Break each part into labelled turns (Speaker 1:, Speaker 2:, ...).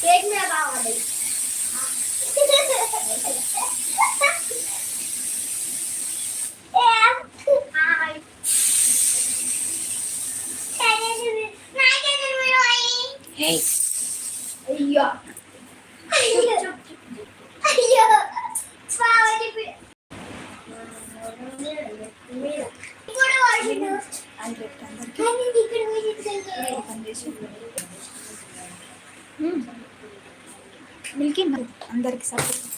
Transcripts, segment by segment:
Speaker 1: Cake మీద కావాలి. అయ్యో అయ్యో
Speaker 2: మిల్కీ అందరికి support.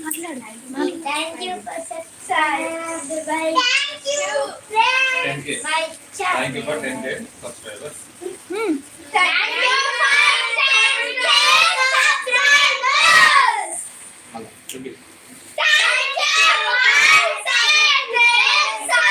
Speaker 1: Thank you for subscribing. Thank you, friends. My channel.
Speaker 3: Thank you for 10K subscribers.
Speaker 1: Thank you for 10K subscribers.
Speaker 3: Hello.
Speaker 1: Thank you for 10K subscribers.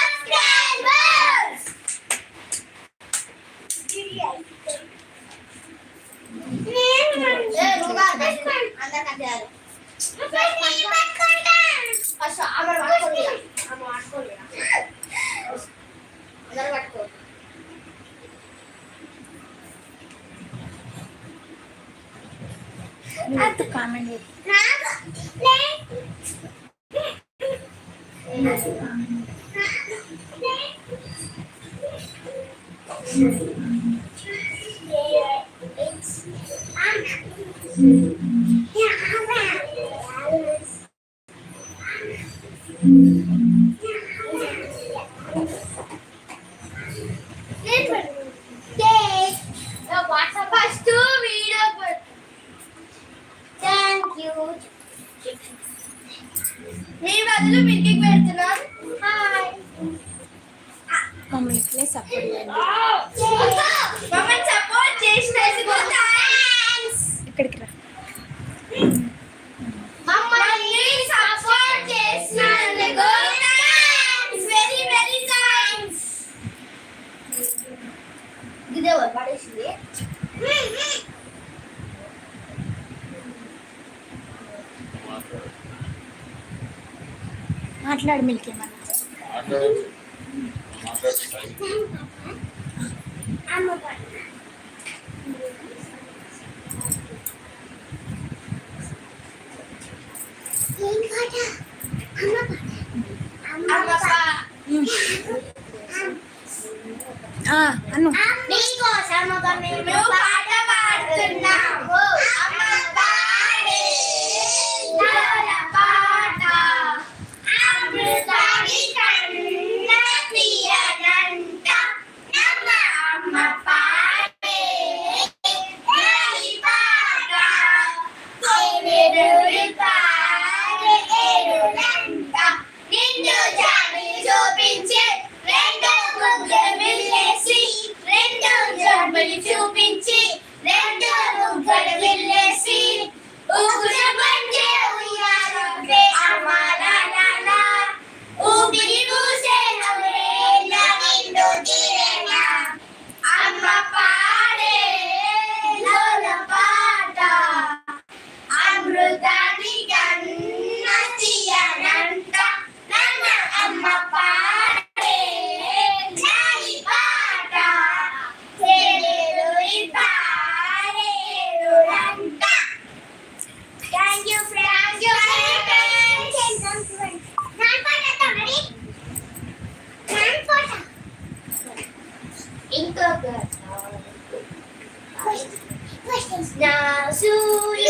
Speaker 2: Comment మమ్మల్ని support ఇక్కడికి రా. మాట్లాడు Milky ఏమన్నా. అన్ను
Speaker 1: నీకోసం ఒక మేము పాట పాడుతున్నాము. అమ్మ పాడే పాట అమృతాన్ని కన్న తీయనంట. అమ్మ పాడే పాట ఏడునంట. నిన్ను జాని చూపించే రెండు ముద్దలు రెండు జన్మలు చూపించి రెండు ముగ్గలు వెళ్ళేసి ఊగురు బండే ఉయ్యాలంటే అమ్మాల ఊపిరి పూసే నవ్వేళ్ళ నిండు తీరేనా. అమ్మ పాడే లోల పాట అమృతాన్ని కన్న తీయనంట. నన్న అమ్మ పాడే జాలి పాట థ్యాంక్ యూ ఫ్రెండ్స్. ఇంకొక నా సూర్య